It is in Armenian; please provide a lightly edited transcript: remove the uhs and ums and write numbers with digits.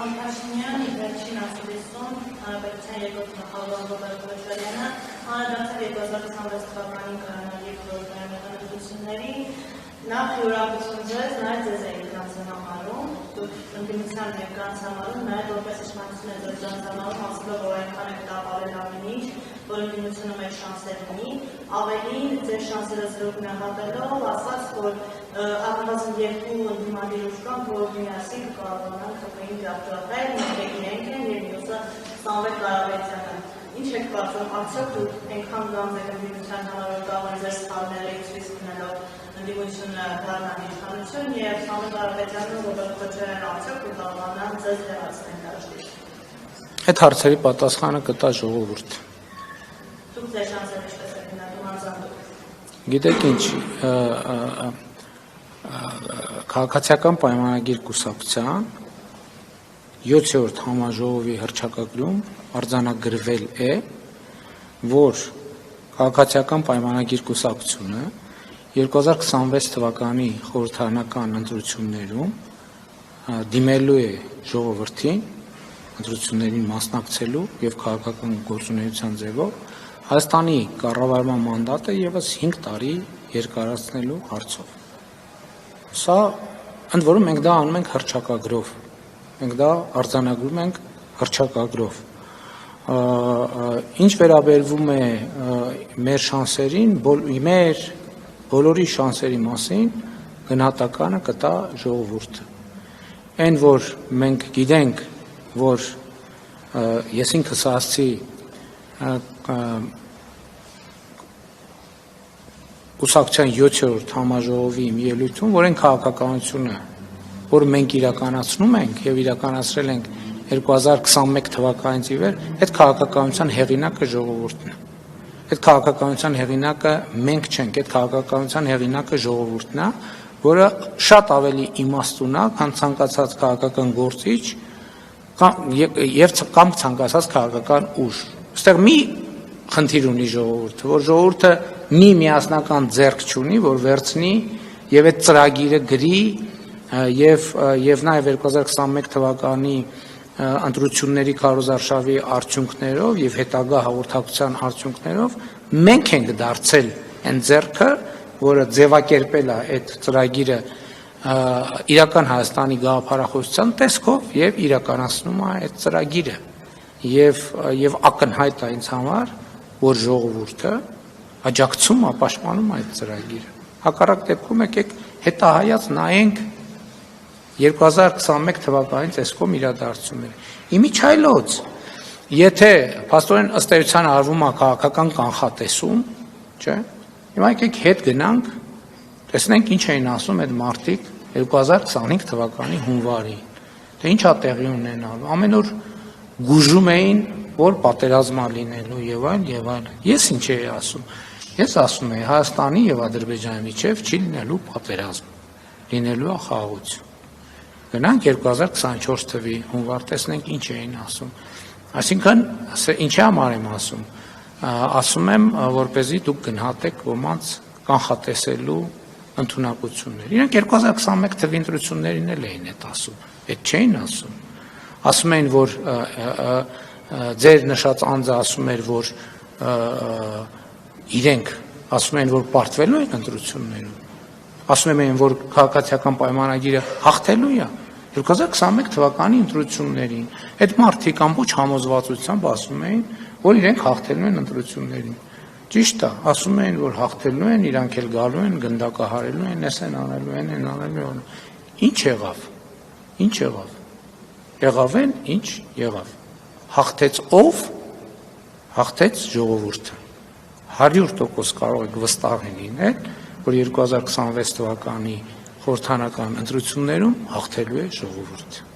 Պարոն Փաշինյան, վերջին ասուլիսում հանրապետության երկրորդ նախագահ Ռոբերտ Քոչարյանը անդրադարձավ 2026 թվականի կայանալիք խորհրդարանական ընտրություններին նախ յուրահատկություն ձեզ, նաև ձեզ էիք գանձնամարում, դուք ընդդիմության եք գանձնամարում, նաև որպես իշխանություն եք գանձնամարում, ասելով, որ այնքան եք տապալել ամենից, որ ընդդիմությունը մեր շանսեր ունի, ավելին ձեր շանսերը զրոք նահատելով, ասաց, որ առնվազն երկու ընդդիմադիր ուժ կան, որ միասին կարողանան ԿՊ-ին ջախջախել, մեկը իրենք են և մյուսը Սամվել Կարապետյանը։ Ինչ եք կարծում, արդյոք դուք այնքան գանձ եք ընդդիմության համար, որ կարող են ձեր սխալները ցույց տալով ընդդիմությունը դառնան իշխանություն և Սամվել Կարապետյանը ու Ռոբերտ Քոչարյանը արդյոք կկարողանան ձեզ հեռացնել դաշտից։ Այդ հարցերի պատասխանը կտա ժողովուրդը։ Դուք ձեր շանսերը ինչպես եք գնահատում անձանդուկ։ Գիտեք ինչ, քաղաքացիական պայմանագիր կուսակցության 7-րդ համաժողովի հռչակագրում արձանագրվել է, որ քաղաքացիական պայմանագիր կուսակցությունը 2026 թվականի խորհրդարանական ընտրություններում դիմելու է ժողովրդին, ընտրություններին մասնակցելու եւ քաղաքական գործունեության ձևով Հայաստանի կառավարման մանդատը եւս 5 տարի երկարացնելու հարցով։ Սա ընդ որում մենք դա անում ենք հռչակագրով։ Մենք դա արձանագրում ենք հռչակագրով։ Ինչ վերաբերվում է մեր շանսերին, մեր բոլորի շանսերի մասին գնահատականը կտա ժողովուրդը։ Այն որ մենք գիտենք, որ ես ինքս ասացի կուսակցության 7-րդ համաժողովի մի ելույթում, որ այն քաղաքականությունը, որ մենք իրականացնում ենք եւ իրականացրել ենք 2021 թվականից ի վեր, այդ քաղաքականության հեղինակը ժողովուրդն է։ Այդ քաղաքականության հեղինակը մենք չենք, այդ քաղաքականության հեղինակը ժողովուրդն է, որը շատ ավելի իմաստուն է, քան ցանկացած քաղաքական գործիչ կամ ցանկացած քաղաքական ուժ։ Այստեղ մի խնդիր ունի ժողովուրդը, որ ժողովուրդը մի միասնական ձեռք չունի, որ վերցնի եւ այդ ծրագիրը գրի եւ նաեւ 2021 թվականի ընտրությունների քարոզարշավի արդյունքներով եւ հետագա հաղորդակցության արդյունքներով մենք ենք դարձել այն ձեռքը, որը ձևակերպել է այդ ծրագիրը իրական Հայաստանի գաղափարախոսության տեսքով եւ իրականացնում է այդ ծրագիրը եւ ակնհայտ է ինձ համար, որ ժողովուրդը աջակցում է, պաշտպանում է այդ ծրագիրը։ Հակառակ դեպքում եկեք հետահայաց նայենք 2021 թվականի տեսքով իրադարձությունները։ Իմիջայլոց, եթե փաստորեն ըստ էության արվում է քաղաքական կանխատեսում, չէ՞, հիմա եկեք հետ գնանք, տեսնենք ինչ էին ասում այդ մարտիկ 2025 թվականի հունվարին։ Թե ինչ է տեղի ունենալու։ Ամեն օր գուժում էին, որ պատերազմա լինելու եւ այլ։ Ես ինչ էի ասում։ Ես ասում եի Հայաստանի եւ Ադրբեջանի միջեւ չի լինելու պատերազմ, լինելու է խաղաղություն։ Գնանք 2024 թվականի հունվար տեսնենք ինչ էին ասում։ Այսինքն ինչի համար եմ ասում։ Ասում եմ, որպեսզի դուք գնահատեք ոմանց կանխատեսելու ընդունակություններ։ Իրանք 2021 թվականի ընտրություններին էլ էին այդ ասում։ Այդ չէին ասում։ Ասում էին, որ ձեր նշած անձը ասում էր, որ իրենք ասում են, որ պարտվելու են ընտրություններում։ Ասում են, որ քաղաքացիական պայմանագիրը հաղթելու է 2021 թվականի ընտրություններին։ Այդ մարդիկ ամբողջ համոզվածությամբ ասում էին, որ իրենք հաղթելու են ընտրություններին։ Ճիշտ է, ասում էին, որ հաղթելու են, իրանք էլ գալու են, գնդակահարելու են, էս են անելու են, անելու են։ Ինչ եղավ։ Ինչ եղավ։ Եղավ են, ինչ եղավ։ Հաղթեց ով։ Հաղթեց ժողովուրդը։ 100% կարող եք վստահ լինել, որ 2026 թվականի խորհրդարանական ընտրություններում հաղթելու է ժողովուրդը։